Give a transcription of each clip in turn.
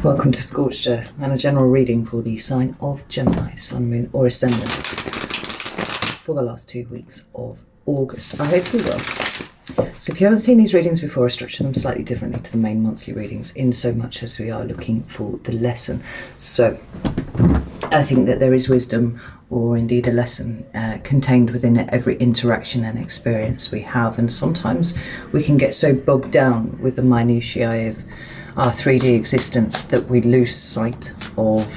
Welcome to Scorched Earth and a general reading for the sign of Gemini, Sun, Moon or Ascendant for the last 2 weeks of August. I hope you will. So if you haven't seen these readings before, I structure them slightly differently to the main monthly readings in so much as we are looking for the lesson. So I think that there is wisdom or indeed a lesson contained within every interaction and experience we have, and sometimes we can get so bogged down with the minutiae of our 3D existence that we lose sight of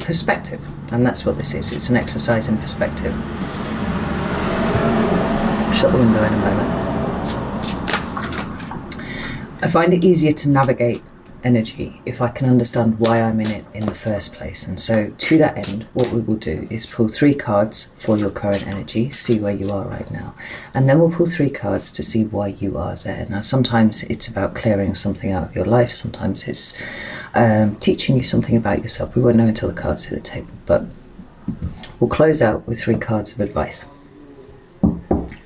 perspective, and that's what this is. It's an exercise in perspective. Shut the window in a moment. I find it easier to navigate energy if I can understand why I'm in it in the first place, and so to that end what we will do is pull 3 cards for your current energy, see where you are right now, and then we'll pull 3 cards to see why you are there. Now sometimes it's about clearing something out of your life, sometimes it's teaching you something about yourself. We won't know until the cards hit the table, but we'll close out with 3 cards of advice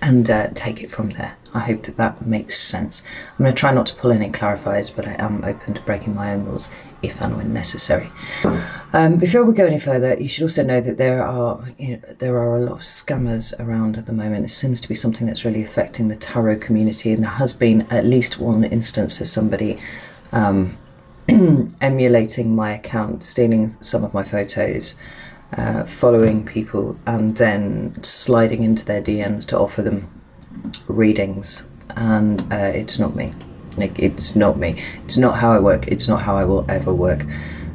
and take it from there. I hope that that makes sense. I'm going to try not to pull any clarifiers, but I am open to breaking my own rules if and when necessary. Before we go any further, you should also know that there are a lot of scammers around at the moment. It seems to be something that's really affecting the tarot community, and there has been at least one instance of somebody emulating my account, stealing some of my photos, following people, and then sliding into their DMs to offer them readings, and it's not me. It's not me. It's not how I work. It's not how I will ever work.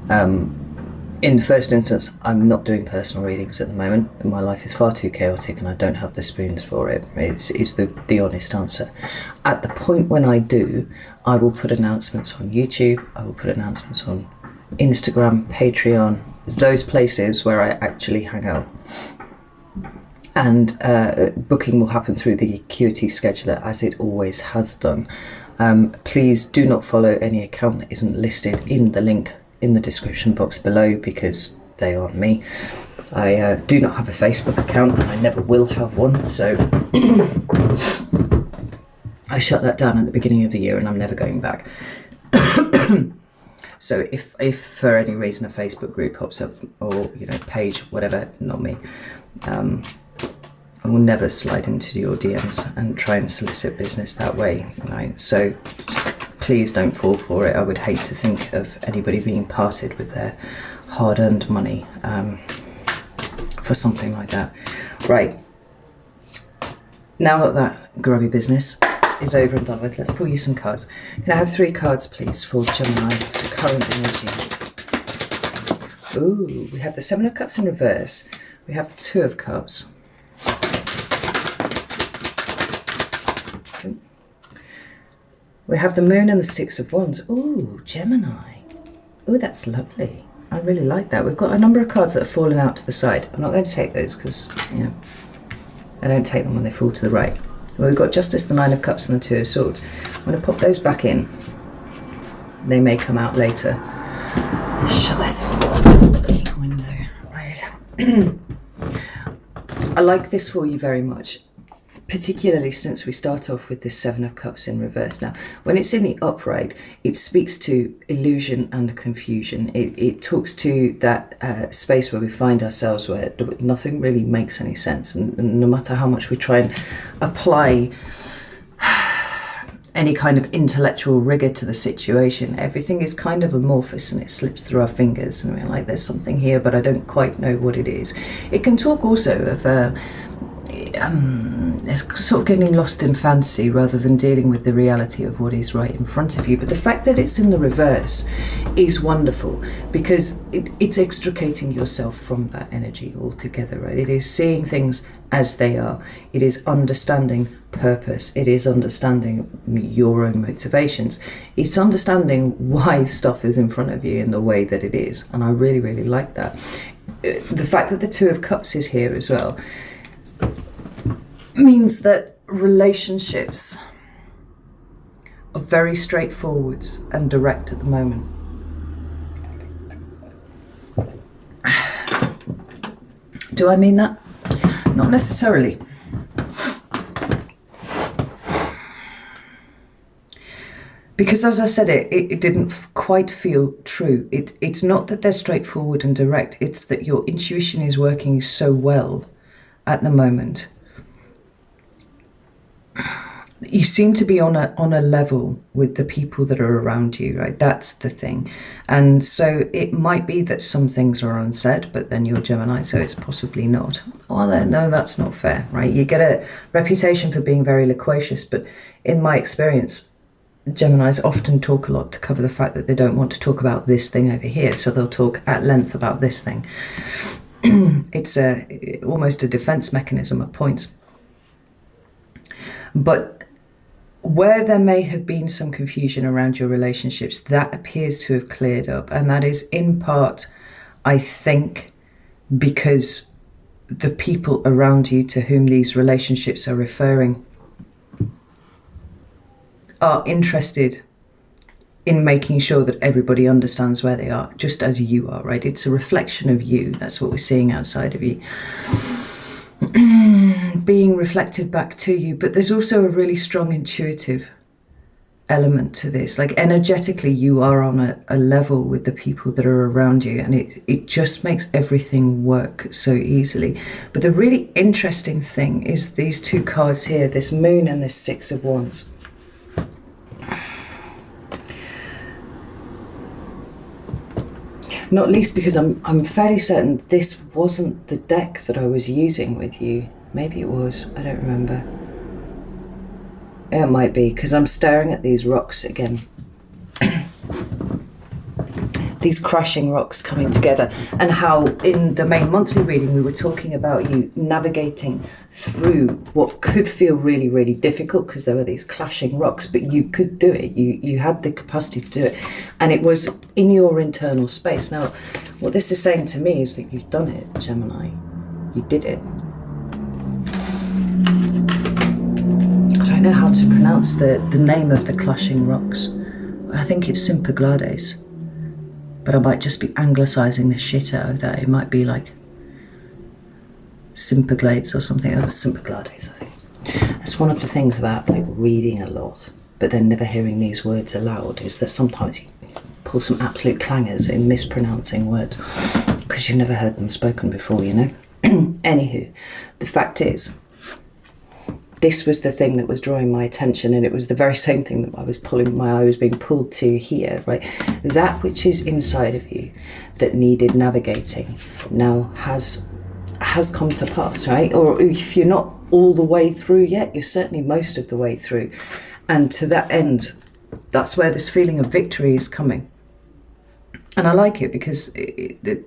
In the first instance, I'm not doing personal readings at the moment. My life is far too chaotic and I don't have the spoons for it. It's the honest answer. At the point when I do, I will put announcements on YouTube, I will put announcements on Instagram, Patreon, those places where I actually hang out. And booking will happen through the Acuity scheduler, as it always has done. Please do not follow any account that isn't listed in the link in the description box below, because they aren't me. I do not have a Facebook account, and I never will have one, so I shut that down at the beginning of the year and I'm never going back. So if for any reason a Facebook group pops up, or page, whatever, not me. I will never slide into your DMs and try and solicit business that way, right? So please don't fall for it. I would hate to think of anybody being parted with their hard-earned money for something like that. Right, now that that grubby business is over and done with, let's pull you some cards. Can I have 3 cards, please, for Gemini, for current energy? Ooh, we have the 7 of Cups in reverse. We have the 2 of Cups. We have the Moon and the 6 of Wands. Ooh, Gemini. Ooh, that's lovely. I really like that. We've got a number of cards that have fallen out to the side. I'm not going to take those because, I don't take them when they fall to the right. Well, we've got Justice, the 9 of Cups and the 2 of Swords. I'm going to pop those back in. They may come out later. Shut this window. Right. I like this for you very much, particularly since we start off with this 7 of Cups in reverse. Now, when it's in the upright, it speaks to illusion and confusion. It talks to that space where we find ourselves where nothing really makes any sense. And no matter how much we try and apply any kind of intellectual rigor to the situation, everything is kind of amorphous and it slips through our fingers. And we're like, there's something here, but I don't quite know what it is. It can talk also of it's sort of getting lost in fantasy rather than dealing with the reality of what is right in front of you. But the fact that it's in the reverse is wonderful, because it's extricating yourself from that energy altogether, right? It is seeing things as they are. It is understanding purpose. It is understanding your own motivations. It's understanding why stuff is in front of you in the way that it is. And I really, really like that. The fact that the 2 of Cups is here as well means that relationships are very straightforward and direct at the moment. Do I mean that? Not necessarily. Because as I said, it didn't quite feel true. It's not that they're straightforward and direct. It's that your intuition is working so well at the moment. You seem to be on a level with the people that are around you, right? That's the thing. And so it might be that some things are unsaid, but then you're Gemini, so it's possibly not. Oh, no, that's not fair, right? You get a reputation for being very loquacious, but in my experience, Geminis often talk a lot to cover the fact that they don't want to talk about this thing over here, so they'll talk at length about this thing. It's almost a defense mechanism at points. But where there may have been some confusion around your relationships, that appears to have cleared up. And that is in part, I think, because the people around you to whom these relationships are referring are interested in making sure that everybody understands where they are, just as you are, right? It's a reflection of you. That's what we're seeing outside of you. Being reflected back to you. But there's also a really strong intuitive element to this. Like energetically, you are on a level with the people that are around you, and it just makes everything work so easily. But the really interesting thing is these two cards here, this Moon and this Six of Wands. Not least because I'm fairly certain this wasn't the deck that I was using with you. Maybe it was, I don't remember. It might be, because I'm staring at these rocks again. These crashing rocks coming together, and how in the main monthly reading we were talking about you navigating through what could feel really, really difficult because there were these clashing rocks, but you could do it. You had the capacity to do it, and it was in your internal space. Now, what this is saying to me is that you've done it, Gemini. You did it. I don't know how to pronounce the name of the clashing rocks. I think it's Simperglades. But I might just be anglicising the shit out of that. It might be like Simperglades or something. Oh, Simperglades, I think. That's one of the things about like reading a lot, but then never hearing these words aloud, is that sometimes you pull some absolute clangers in mispronouncing words because you've never heard them spoken before, you know? Anywho, the fact is, this was the thing that was drawing my attention, and it was the very same thing that I was being pulled to here, right? That which is inside of you that needed navigating now has come to pass, right? Or if you're not all the way through yet, you're certainly most of the way through. And to that end, that's where this feeling of victory is coming. And I like it because the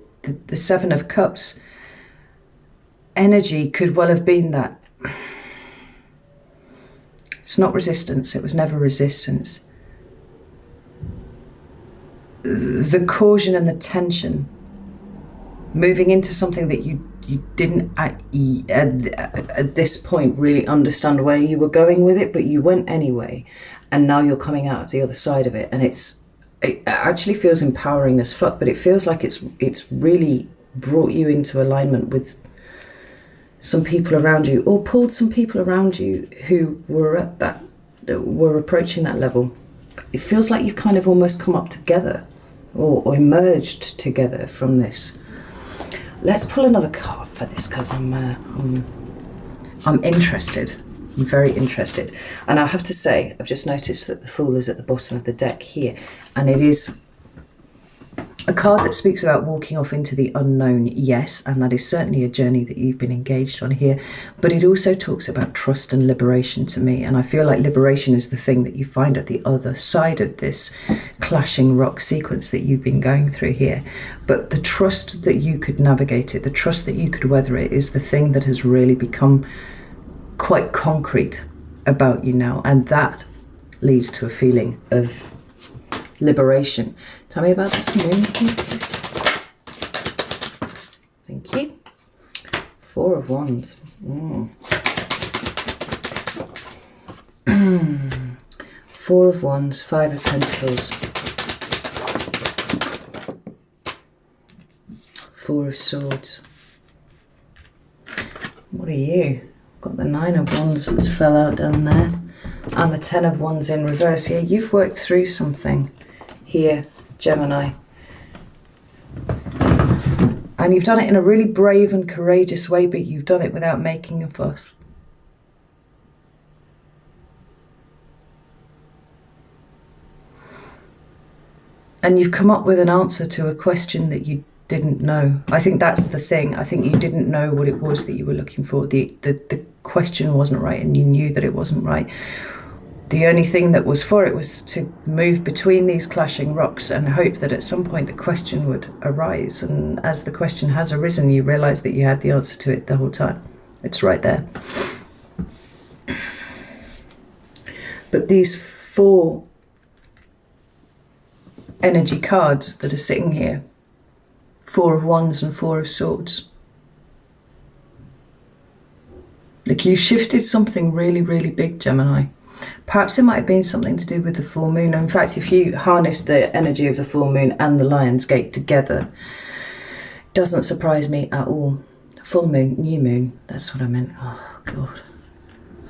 Seven of Cups energy could well have been that. It's not resistance. It was never resistance. The caution and the tension, moving into something that you didn't at this point really understand where you were going with it, but you went anyway, and now you're coming out of the other side of it, and it actually feels empowering as fuck. But it feels like it's really brought you into alignment with some people around you, or pulled some people around you who were were approaching that level. It feels like you've kind of almost come up together, or emerged together from this. Let's pull another card for this, because I'm interested. I'm very interested. And I have to say, I've just noticed that the Fool is at the bottom of the deck here, and it is a card that speaks about walking off into the unknown, yes, and that is certainly a journey that you've been engaged on here, but it also talks about trust and liberation to me, and I feel like liberation is the thing that you find at the other side of this clashing rock sequence that you've been going through here. But the trust that you could navigate it, the trust that you could weather it, is the thing that has really become quite concrete about you now, and that leads to a feeling of liberation. Tell me about this Moon, please. Thank you. Four of Wands. Four of Wands, Five of Pentacles, Four of Swords. What are you? Got the Nine of Wands that fell out down there. and the Ten of Wands in reverse here. You've worked through something here, Gemini. And you've done it in a really brave and courageous way, but you've done it without making a fuss. And you've come up with an answer to a question that you didn't know. I think that's the thing. I think you didn't know what it was that you were looking for. The question wasn't right, and you knew that it wasn't right. The only thing that was for it was to move between these clashing rocks and hope that at some point the question would arise. And as the question has arisen, you realise that you had the answer to it the whole time. It's right there. But these 4 energy cards that are sitting here, 4 of Wands and 4 of Swords. Like, you shifted something really, really big, Gemini. Perhaps it might have been something to do with the full moon. In fact, if you harness the energy of the full moon and the Lion's Gate together, it doesn't surprise me at all. Full moon, new moon, that's what I meant. Oh, God.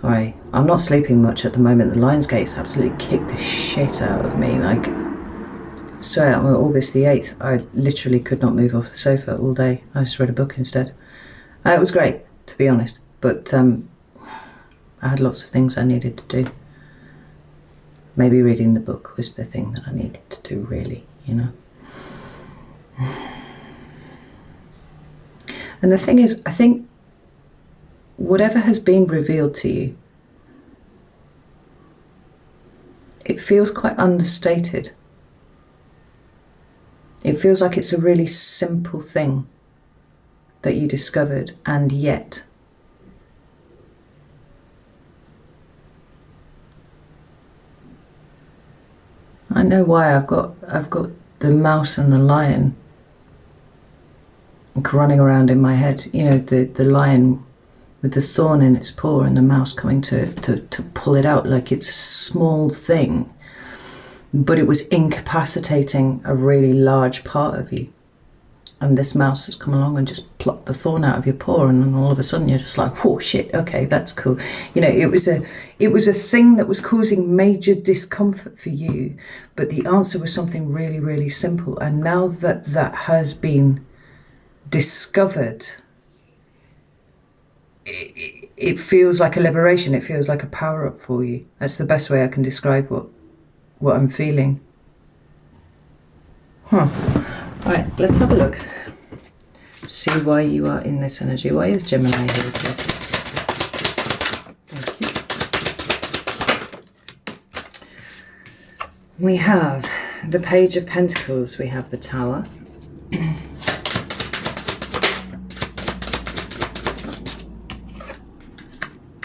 Sorry, I'm not sleeping much at the moment. The Lion's Gate's absolutely kicked the shit out of me. Like, so on August the 8th, I literally could not move off the sofa all day. I just read a book instead. It was great, to be honest, but I had lots of things I needed to do. Maybe reading the book was the thing that I needed to do, really, you know. And the thing is, I think whatever has been revealed to you, it feels quite understated. It feels like it's a really simple thing that you discovered, and yet I know why. I've got the mouse and the lion running around in my head. You know, the lion with the thorn in its paw and the mouse coming to pull it out like it's a small thing, but it was incapacitating a really large part of you. And this mouse has come along and just plucked the thorn out of your paw, and then all of a sudden you're just like, whoa, shit, okay, that's cool. You know, it was a thing that was causing major discomfort for you, but the answer was something really, really simple. And now that that has been discovered, it feels like a liberation. It feels like a power up for you. That's the best way I can describe what I'm feeling. Right, let's have a look. See why you are in this energy. Why is Gemini here, please? Thank you. We have the Page of Pentacles. We have the Tower.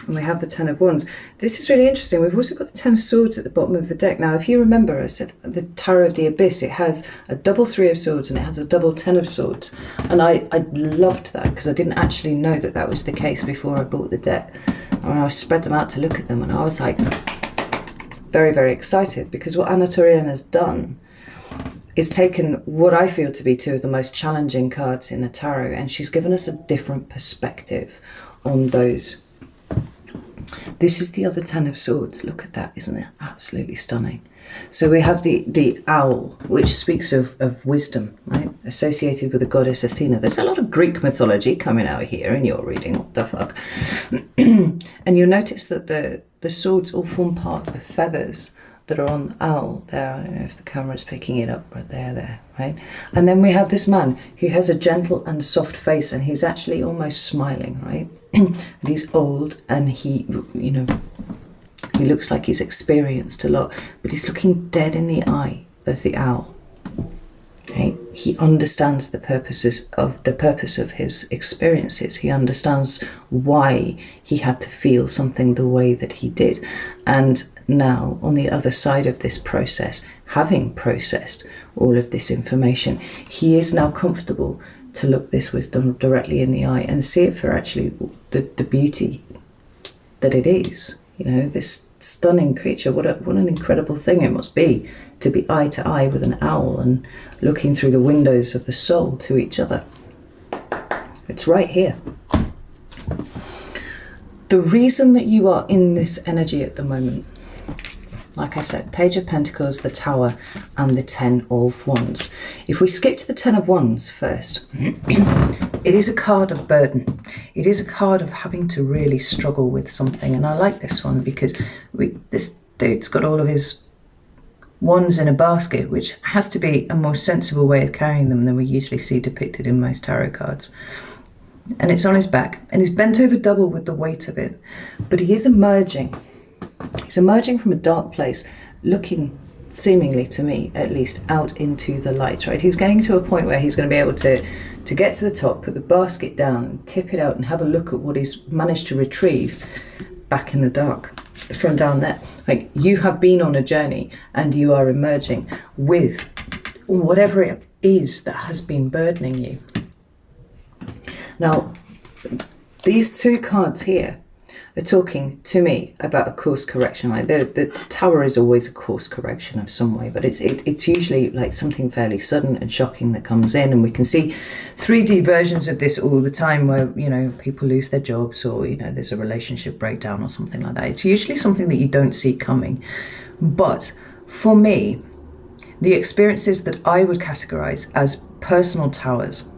And we have the Ten of Wands. This is really interesting. We've also got the Ten of Swords at the bottom of the deck. Now, if you remember, I said the Tower of the Abyss, it has a double 3 of Swords and it has a double 10 of Swords. And I loved that, because I didn't actually know that that was the case before I bought the deck. And I spread them out to look at them, and I was like very, very excited, because what Anatorian has done is taken what I feel to be 2 of the most challenging cards in the tarot, and she's given us a different perspective on those. This is the other 10 of Swords. Look at that, isn't it? Absolutely stunning. So we have the owl, which speaks of wisdom, right? Associated with the goddess Athena. There's a lot of Greek mythology coming out here in your reading. What the fuck? And you'll notice that the swords all form part of the feathers that are on the owl there. I don't know if the camera's picking it up, but there, right? And then we have this man who has a gentle and soft face, and he's actually almost smiling, right? And he's old, and he looks like he's experienced a lot, but he's looking dead in the eye of the owl. Okay? He understands the purpose of his experiences. He understands why he had to feel something the way that he did. And now, on the other side of this process, having processed all of this information, he is now comfortable to look this wisdom directly in the eye and see it for actually the beauty that it is. You know, this stunning creature, what an incredible thing it must be to be eye to eye with an owl and looking through the windows of the soul to each other. It's right here. The reason that you are in this energy at the moment like I said, Page of Pentacles, the Tower, and the Ten of Wands. If we skip to the Ten of Wands first, it is a card of burden. It is a card of having to really struggle with something. And I like this one because this dude's got all of his wands in a basket, which has to be a more sensible way of carrying them than we usually see depicted in most tarot cards. And it's on his back, and he's bent over double with the weight of it. But he is emerging. He's emerging from a dark place, looking, seemingly to me at least, out into the light, right? He's getting to a point where he's going to be able to get to the top, put the basket down, tip it out, and have a look at what he's managed to retrieve back in the dark from down there. Like, you have been on a journey, and you are emerging with whatever it is that has been burdening you. Now, these two cards here are talking to me about a course correction. Like the Tower is always a course correction of some way, but it's usually like something fairly sudden and shocking that comes in, and we can see 3D versions of this all the time where, you know, people lose their jobs, or, you know, there's a relationship breakdown or something like that. It's usually something that you don't see coming. But for me, the experiences that I would categorize as personal towers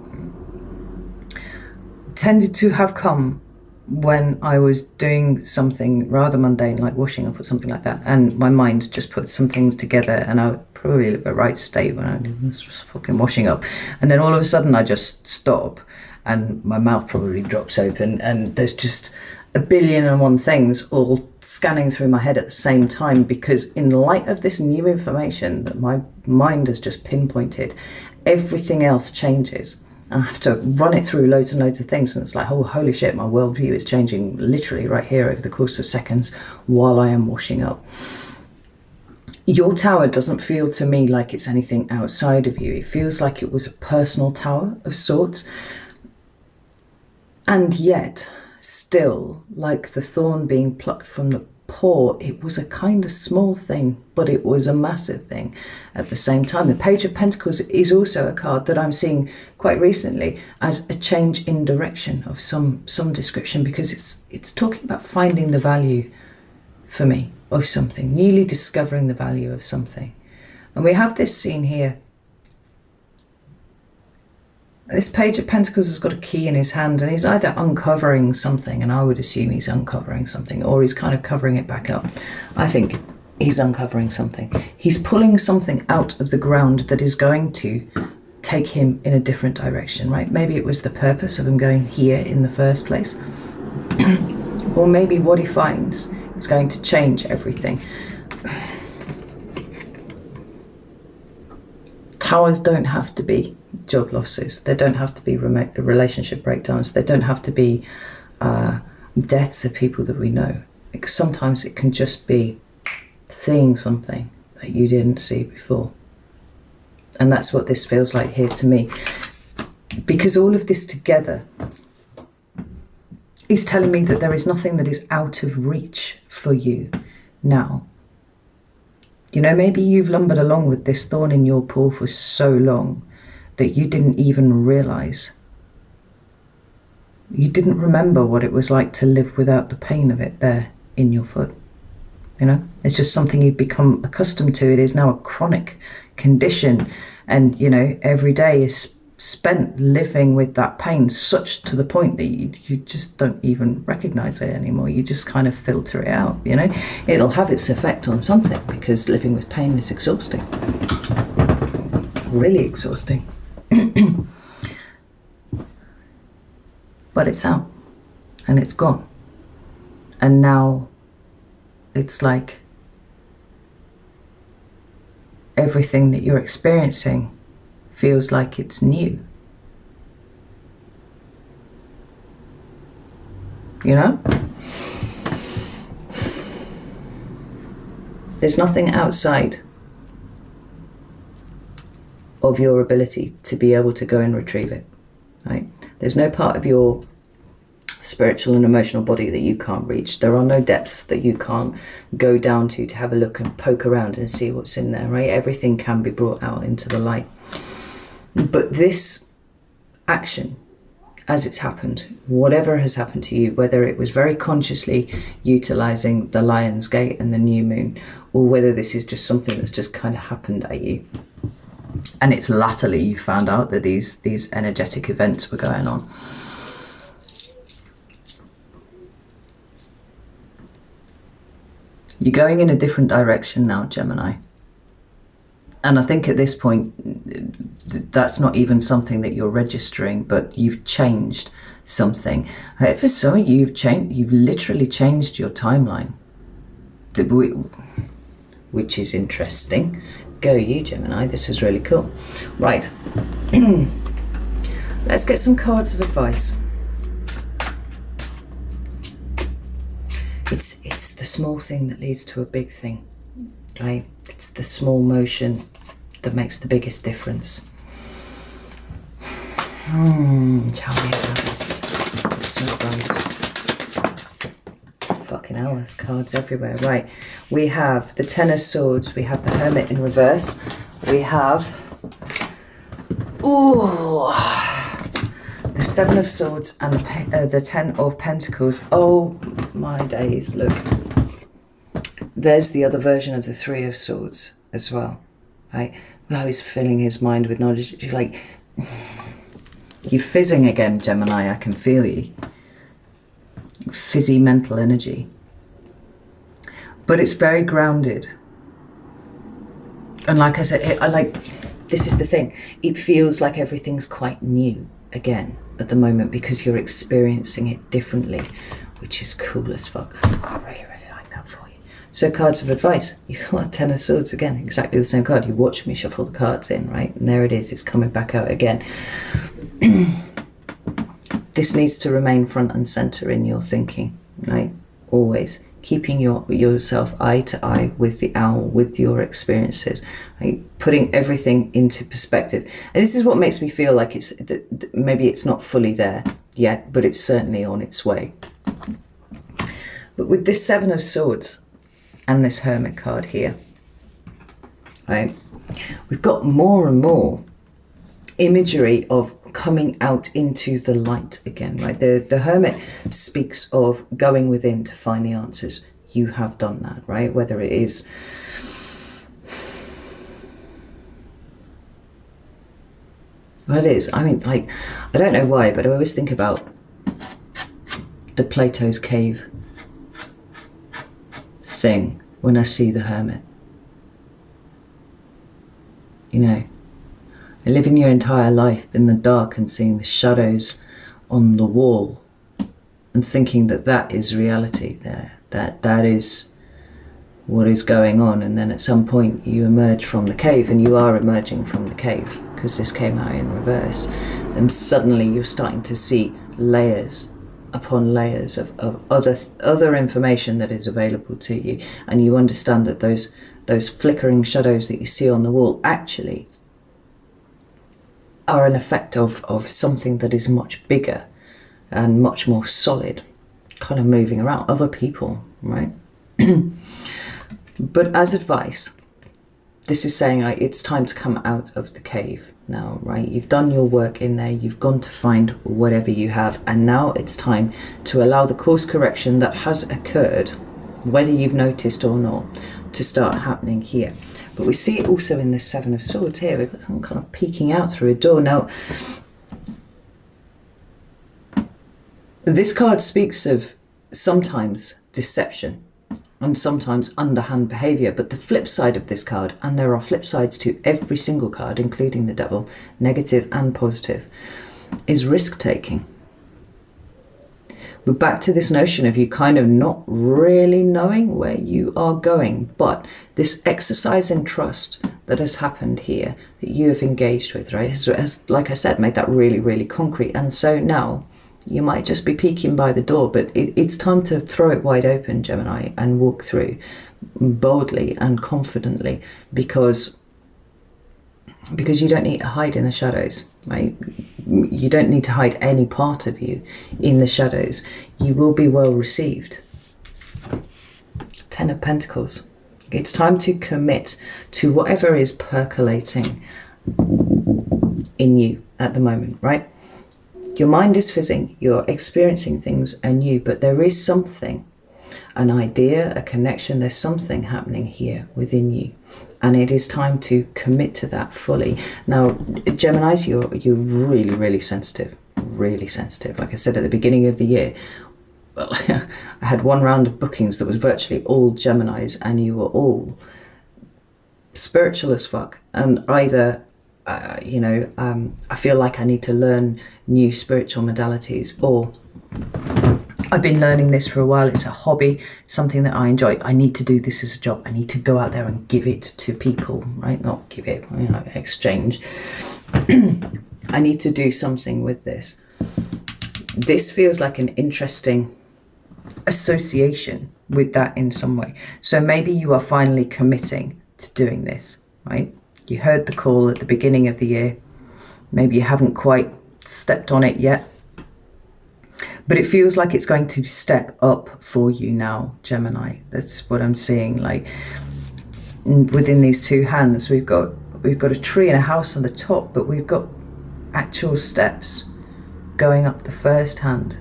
tended to have come when I was doing something rather mundane, like washing up or something like that, and my mind just put some things together, and I would probably look at right state when I was just fucking washing up, and then all of a sudden I just stop, and my mouth probably drops open, and there's just a billion and one things all scanning through my head at the same time, because in light of this new information that my mind has just pinpointed, everything else changes. I have to run it through loads and loads of things, and it's like, oh, holy shit, my worldview is changing literally right here over the course of seconds while I am washing up. Your tower doesn't feel to me like it's anything outside of you. It feels like it was a personal tower of sorts, and yet still, like the thorn being plucked from the paw, it was a kind of small thing, but it was a massive thing at the same time. The Page of Pentacles is also a card that I'm seeing quite recently as a change in direction of some description, because it's talking about finding the value, for me, of something, newly discovering the value of something. And we have this scene here. This Page of Pentacles has got a key in his hand, and he's either uncovering something, and I would assume he's uncovering something, or he's kind of covering it back up. I think he's uncovering something. He's pulling something out of the ground that is going to take him in a different direction, right? Maybe it was the purpose of him going here in the first place. Or maybe what he finds is going to change everything. Towers don't have to be job losses. They don't have to be relationship breakdowns. They don't have to be deaths of people that we know. Like, sometimes it can just be seeing something that you didn't see before. And that's what this feels like here to me. Because all of this together is telling me that there is nothing that is out of reach for you now. You know, maybe you've lumbered along with this thorn in your paw for so long that you didn't even realize. You didn't remember what it was like to live without the pain of it there in your foot. You know, it's just something you've become accustomed to. It is now a chronic condition, and, you know, every day is spent living with that pain, such to the point that you just don't even recognize it anymore. You just kind of filter it out. You know, it'll have its effect on something, because living with pain is exhausting, really exhausting. But it's out, and it's gone, and now it's like everything that you're experiencing feels like it's new. You know? There's nothing outside of your ability to be able to go and retrieve it, right? There's no part of your spiritual and emotional body that you can't reach. There are no depths that you can't go down to have a look and poke around and see what's in there, right? Everything can be brought out into the light. But this action as it's happened, whatever has happened to you, whether it was very consciously utilizing the Lion's Gate and the new moon, or whether this is just something that's just kind of happened at you. And it's latterly you found out that these energetic events were going on. You're going in a different direction now, Gemini. And I think at this point, that's not even something that you're registering, but you've changed something. For some of you, you've literally changed your timeline, which is interesting. Go you, Gemini, this is really cool. Right, let's get some cards of advice. It's the small thing that leads to a big thing, right? It's the small motion that makes the biggest difference. Tell me about this. Some advice. Fucking hell, there's cards everywhere. Right, we have the Ten of Swords, we have the Hermit in reverse, we have the Seven of Swords and the Ten of Pentacles. Oh my days, look. There's the other version of the Three of Swords as well, right? Well, he's filling his mind with knowledge. You're like, you're fizzing again, Gemini. I can feel you. Fizzy mental energy. But it's very grounded. And like I said, this is the thing. It feels like everything's quite new again at the moment because you're experiencing it differently, which is cool as fuck. I really like that for you. So cards of advice. You've got Ten of Swords again, exactly the same card. You watch me shuffle the cards in, right? And there it is. It's coming back out again. This needs to remain front and center in your thinking, right? Always keeping yourself eye to eye with the owl, with your experiences, right? Putting everything into perspective. And this is what makes me feel like maybe it's not fully there yet, but it's certainly on its way. But with this Seven of Swords and this Hermit card here, right, we've got more and more imagery of coming out into the light again, right? The Hermit speaks of going within to find the answers. You have done that, right? Whether it is what it is. I mean, like, I don't know why, but I always think about the Plato's cave thing when I see the Hermit. You know, living your entire life in the dark and seeing the shadows on the wall and thinking that that is reality there, that is what is going on. And then at some point you emerge from the cave, and you are emerging from the cave because this came out in reverse, and suddenly you're starting to see layers upon layers of other information that is available to you, and you understand that those flickering shadows that you see on the wall actually are an effect of something that is much bigger and much more solid, kind of moving around, other people, right? But as advice, this is saying like, it's time to come out of the cave now, right? You've done your work in there, you've gone to find whatever you have, and now it's time to allow the course correction that has occurred, whether you've noticed or not, to start happening here. But we see it also in the Seven of Swords here. We've got someone kind of peeking out through a door. Now, this card speaks of sometimes deception and sometimes underhand behavior. But the flip side of this card, and there are flip sides to every single card, including the Devil, negative and positive, is risk-taking. We're back to this notion of you kind of not really knowing where you are going, but this exercise in trust that has happened here, that you have engaged with, right, has, like I said, made that really, really concrete. And so now you might just be peeking by the door, but it's time to throw it wide open, Gemini, and walk through boldly and confidently, because you don't need to hide in the shadows, right? You don't need to hide any part of you in the shadows. You will be well received. Ten of Pentacles. It's time to commit to whatever is percolating in you at the moment, right? Your mind is fizzing, you're experiencing things anew, but there is something, an idea, a connection, there's something happening here within you. And it is time to commit to that fully. Now, Geminis, you're really, really sensitive. Really sensitive. Like I said at the beginning of the year, well, I had one round of bookings that was virtually all Geminis, and you were all spiritual as fuck. And either, I feel like I need to learn new spiritual modalities, or I've been learning this for a while. It's a hobby, something that I enjoy. I need to do this as a job. I need to go out there and give it to people, right? Not give it, exchange. I need to do something with this. This feels like an interesting association with that in some way. So maybe you are finally committing to doing this, right? You heard the call at the beginning of the year. Maybe you haven't quite stepped on it yet. But it feels like it's going to step up for you now, Gemini. That's what I'm seeing. Like within these two hands, we've got a tree and a house on the top, but we've got actual steps going up the first hand.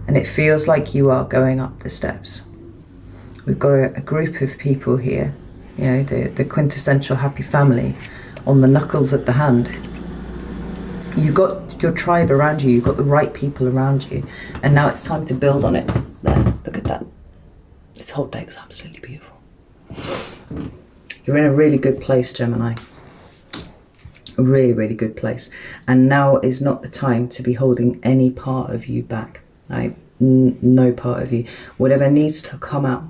And it feels like you are going up the steps. We've got a group of people here, the quintessential happy family on the knuckles of the hand. You've got your tribe around you, you've got the right people around you, and now it's time to build on it. There, look at that. This whole deck's absolutely beautiful. You're in a really good place, Gemini. A really, really good place. And now is not the time to be holding any part of you back, right? No part of you. Whatever needs to come out,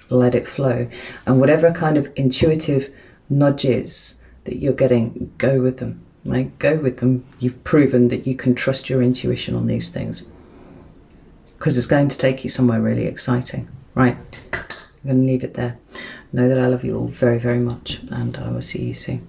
let it flow. And whatever kind of intuitive nudges that you're getting, go with them. Like, go with them. You've proven that you can trust your intuition on these things, because it's going to take you somewhere really exciting, right? I'm going to leave it there. Know that I love you all very, very much, and I will see you soon.